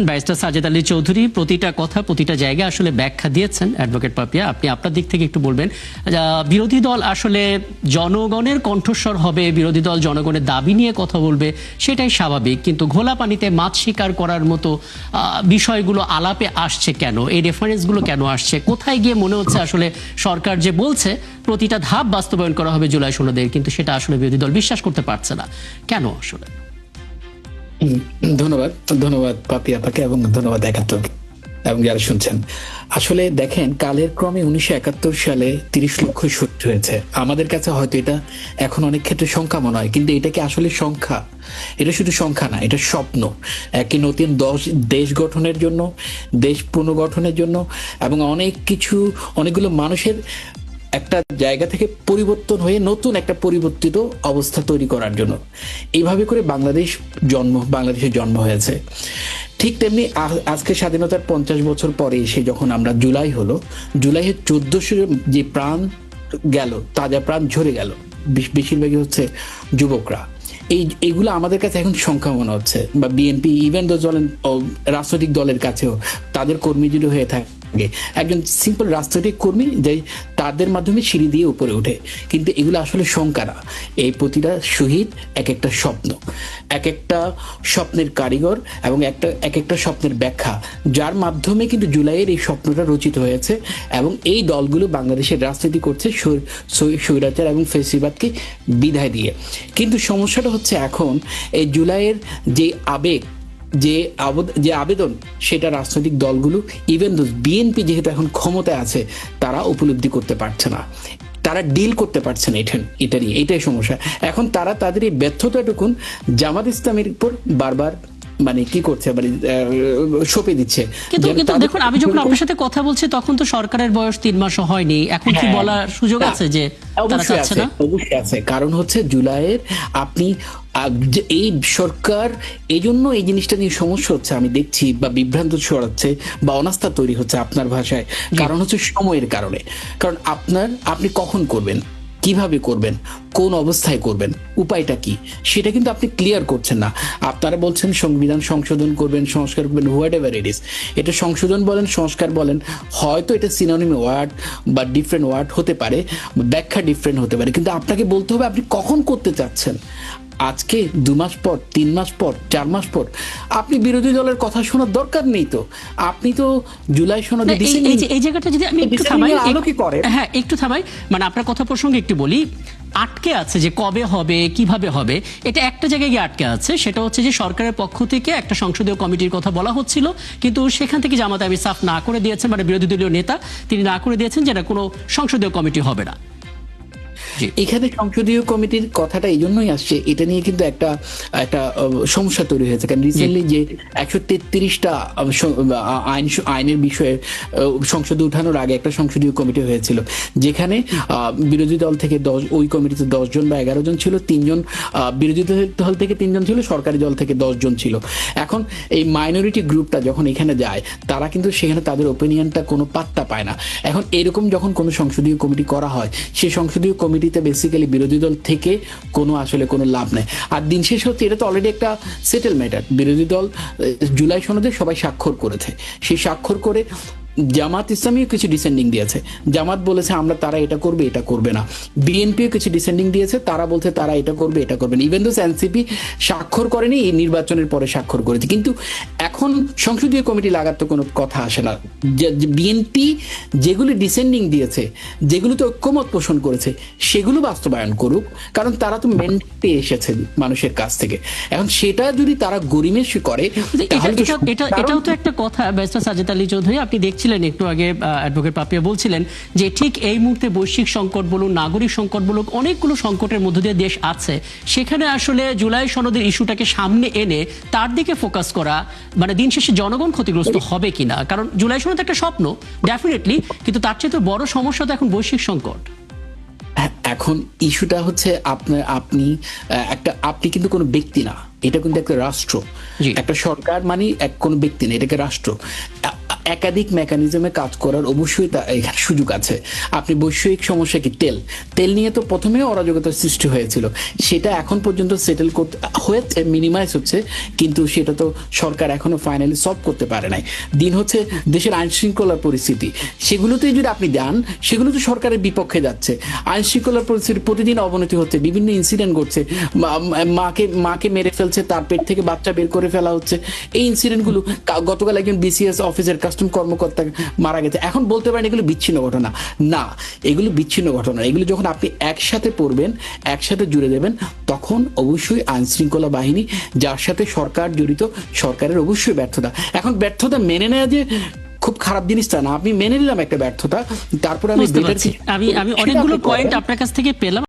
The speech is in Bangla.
ব্যারিস্টার সাজেদ আলী চৌধুরী প্রতিটা কথা প্রতিটা জায়গায় আসলে ব্যাখ্যা দিয়েছেন। অ্যাডভোকেট পাপিয়া, আপনি আপনার দিক থেকে একটু বলবেন। বিরোধী দল আসলে জনগণের কণ্ঠস্বর হবে, বিরোধী দল জনগণের দাবি নিয়ে কথা বলবে, সেটাই স্বাভাবিক, কিন্তু ঘোলা পানিতে মাছ শিকার করার মতো বিষয়গুলো আলাপে আসছে কেন? এই রেফারেন্সগুলো কেন আসছে? কোথায় গিয়ে মনে হচ্ছে আসলে সরকার যে বলছে প্রতিটা ধাপ বাস্তবায়ন করা হবে জুলাই সনদের, কিন্তু সেটা আসলে বিরোধী দল বিশ্বাস করতে পারছে না কেন আসলে? ধন্যবাদ ধন্যবাদ পাপি আপাকে এবং ধন্যবাদ একাত্তর এবং যারা শুনছেন। আসলে দেখেন, কালের ক্রমে 1971 সালে 30 লক্ষ শহীদ হয়েছে। আমাদের কাছে হয়তো এটা এখন অনেক ক্ষেত্রে সংখ্যা মনে হয়, কিন্তু এটা কি আসলে সংখ্যা? এটা শুধু সংখ্যা না, এটা স্বপ্ন। একটি নতুন দেশ গঠনের জন্য, দেশ পুনর্গঠনের জন্য এবং অনেক কিছু, অনেকগুলো মানুষের একটা জায়গা থেকে পরিবর্তন হয়ে নতুন একটা পরিবর্তিত অবস্থা তৈরি করার জন্য এইভাবে করে বাংলাদেশের জন্ম হয়েছে। ঠিক তেমনি আজকে স্বাধীনতার 50 বছর পরে এসে যখন আমরা জুলাইয়ের 1400 যে প্রাণ গেল, তাজা প্রাণ ঝরে গেল, বেশিরভাগই হচ্ছে যুবকরা। এইগুলো আমাদের কাছে এখন সংখ্যা মনে হচ্ছে, বা বিএনপি ইভেন রাজনৈতিক দলের কাছেও তাদের কর্মী যদি হয়ে থাকে, একজন সিম্পল রাজনৈতিক কর্মী যে তাদের মাধ্যমে সিঁড়ি দিয়ে উপরে ওঠে, কিন্তু এগুলো আসলে সংখ্যা না। এই প্রতিটা শহীদ এক একটা স্বপ্ন, এক একটা স্বপ্নের কারিগর এবং এক একটা স্বপ্নের ব্যাখ্যা, যার মাধ্যমে কিন্তু জুলাইয়ের এই স্বপ্নটা রচিত হয়েছে। এবং এই দলগুলো বাংলাদেশের রাজনীতি করছে স্বৈরাচার এবং ফ্যাসিবাদকে বিদায় দিয়ে। কিন্তু সমস্যাটা হচ্ছে এখন এই জুলাইয়ের যে আবেগ, যে আবেদন, সেটা রাজনৈতিক দলগুলো, ইভেন বিএনপি যেহেতু এখন ক্ষমতায় আছে, তারা উপলব্ধি করতে পারছে না, তারা ডিল করতে পারছে না এটা নিয়ে। এটাই সমস্যা। এখন তারা তাদের এই ব্যর্থতাটুকুন জামাত ইসলামের উপর বারবার মানে কি করছে, মানে সঁপে দিচ্ছে। কিন্তু দেখুন, আমি যখন আপনার সাথে কথা বলছি তখন তো সরকারের বয়স 3 মাসও হয়নি। এখন কি বলার সুযোগ আছে যে তারা চাচ্ছে না? অবশ্যই আছে। কারণ হচ্ছে জুলাইয়ের আপনি এই সরকার এই জন্য এই জিনিসটা নিয়ে সমস্যা হচ্ছে, আমি দেখছি, বা বিভ্রান্ত ছড়াচ্ছে বা অনাস্থা তৈরি হচ্ছে আপনার ভাষায়। কারণ হচ্ছে সময়ের কারণে। কারণ আপনি কখন করবেন, কিভাবে করবেন, কোন অবস্থায় করবেন, উপায়টা কি, সেটা কিন্তু আপনি ক্লিয়ার করছেন না। আপনারা বলছেন সংবিধান সংশোধন করবেন, সংস্কার করবেন, হোয়াট এভার ইট ইজ। এটা সংশোধন বলেন, সংস্কার বলেন, হয়তো এটা সিনোনিম ওয়ার্ড বা ডিফারেন্ট ওয়ার্ড হতে পারে, ব্যাখ্যা ডিফারেন্ট হতে পারে, কিন্তু আপনাকে বলতে হবে আপনি কখন করতে চাচ্ছেন। আজকে 2 মাস পর, 3 মাস পর, 4 মাস পর আপনি বিরোধী দলের কথা শোনার দরকার নেই। তো আপনি তো জুলাই সনদে এই জায়গাটা যদি আমি একটু থামাই, হ্যাঁ একটু থামাই, মানে আপনার কথা প্রসঙ্গে একটু বলি। আটকে আছে যে কবে হবে, কিভাবে হবে, এটা একটা জায়গায় গিয়ে আটকে আছে। সেটা হচ্ছে যে সরকারের পক্ষ থেকে একটা সংসদীয় কমিটির কথা বলা হচ্ছিল, কিন্তু সেখান থেকে জামাত আমির সাফ না করে দিয়েছেন, মানে বিরোধী দলীয় নেতা তিনি না করে দিয়েছেন যে এটা কোনো সংসদীয় কমিটি হবে না। এখানে সংসদীয় কমিটির কথাটা এই জন্যই আসছে, এটা নিয়ে কিন্তু একটা সমস্যা তৈরি হয়েছে। কারণ রিসেন্টলি যে 133টা আইনের বিষয়ে সংসদে উঠানোর আগে একটা সংসদীয় কমিটি হয়েছিল, যেখানে বিরোধী দল থেকে ওই কমিটিতে 10 জন বা 11 জন ছিল। 3 জন বিরোধী দল থেকে, 3 জন ছিল, সরকারি দল থেকে 10 জন ছিল। এখন এই মাইনরিটি গ্রুপটা যখন এখানে যায়, তারা কিন্তু সেখানে তাদের ওপিনিয়নটা কোনো পাত্তা পায় না। এখন এরকম যখন কোনো সংসদীয় কমিটি করা হয়, সেই সংসদীয় কমিটিতে বেসিক্যালি বিরোধী দল থেকে আসলে কোনো লাভ নেই। আর দিন শেষ হচ্ছে, এটা তো অলরেডি একটা সেটেল ম্যাটার। বিরোধী দল জুলাই সনদে সবাই স্বাক্ষর করেছে। সেই স্বাক্ষর করে জামাত ইসলামীও কিছু ডিসেন্ডিং দিয়েছে। জামাত বলেছে তারা এটা করবে, এটা করবে না। বিএনপিও কিছু ডিসেন্ডিং দিয়েছে, তারা বলছে তারা এটা করবে, এটা করবে না। ইভেন দো এনসিপি স্বাক্ষর করেনি, এই নির্বাচনের পরে স্বাক্ষর করেছে। কিন্তু এখন সংসদীয় কমিটি লাগার তো কোনো কথা আসে না। বিএনপি যেগুলি ডিসেন্ডিং দিয়েছে, যেগুলোতে ঐক্যমত পোষণ করেছে, সেগুলো বাস্তবায়ন করুক, কারণ তারা তো মেন্টে এসেছে মানুষের কাছ থেকে। এখন সেটা যদি তারা গরিমেশ করে, এটাও তো একটা কথা। ব্যারিস্টার সাজেদ আলী চৌধুরী, আপনি দেখছেন একটু আগে অ্যাডভোকেট পাপিয়া বলছিলেন যে ঠিক এই মুহূর্তে বৈশ্বিক সংকট বলুন, নাগরিক সংকট বলুন, অনেকগুলো সংকটের মধ্য দিয়ে দেশ আছে। সেখানে আসলে জুলাই সনদের ইস্যুটাকে সামনে এনে তার দিকে ফোকাস করা, মানে দিন শেষে জনগণ ক্ষতিগ্রস্ত হবে কিনা। কারণ জুলাই সনদ একটা স্বপ্ন ডেফিনেটলি, কিন্তু তার চেয়ে তো বড় সমস্যা তো এখন বৈশ্বিক সংকট। এখন ইস্যুটা হচ্ছে আপনি কিন্তু কোনো ব্যক্তি না, এটা কিন্তু একটা রাষ্ট্র। একটা সরকার মানে কোনো ব্যক্তি না, এটাকে রাষ্ট্র। একাধিক মেকানিজমে কাজ করার অবশ্যই এখানে সুযোগ আছে। আপনি বৈষয়িক সমস্যা কি তেল নিয়ে তো প্রথমে অরাজকতার সৃষ্টি হয়েছিল, সেটা এখন পর্যন্ত সেটেল করতে হয়েছে, মিনিমাইজ হচ্ছে, কিন্তু সেটা তো সরকার এখনো ফাইনালি সলভ করতে পারে নাই। দিন হচ্ছে দেশের আইন শৃঙ্খলার পরিস্থিতি, সেগুলোতে যদি আপনি যান সেগুলো তো সরকারের বিপক্ষে যাচ্ছে। আইন শৃঙ্খলার পরিস্থিতি প্রতিদিন অবনতি হচ্ছে, বিভিন্ন ইনসিডেন্ট ঘটছে, মাকে মেরে ফেলছে, তার পেট থেকে বাচ্চা বের করে ফেলা হচ্ছে। এই ইনসিডেন্টগুলো, গতকাল একজন বিসিএস অফিসের কাস্টম কর্মকর্তা মারা গেছে। এখন বলতে পারেন এগুলো বিচ্ছিন্ন ঘটনা না, এগুলো বিচ্ছিন্ন ঘটনা। এগুলো যখন আপনি একসাথে পড়বেন, একসাথে জুড়ে দেবেন, তখন অবশ্যই আইন শৃঙ্খলা বাহিনী যার সাথে সরকার জড়িত, সরকারের অবশ্যই ব্যর্থতা। এখন ব্যর্থতা মেনে নেওয়া যে খুব খারাপ জিনিস তা না, আপনি মেনে নিলাম একটা ব্যর্থতা, তারপরে আমি বুঝতে পারছি। আমি অনেকগুলো পয়েন্ট আপনার কাছ থেকে পেলাম।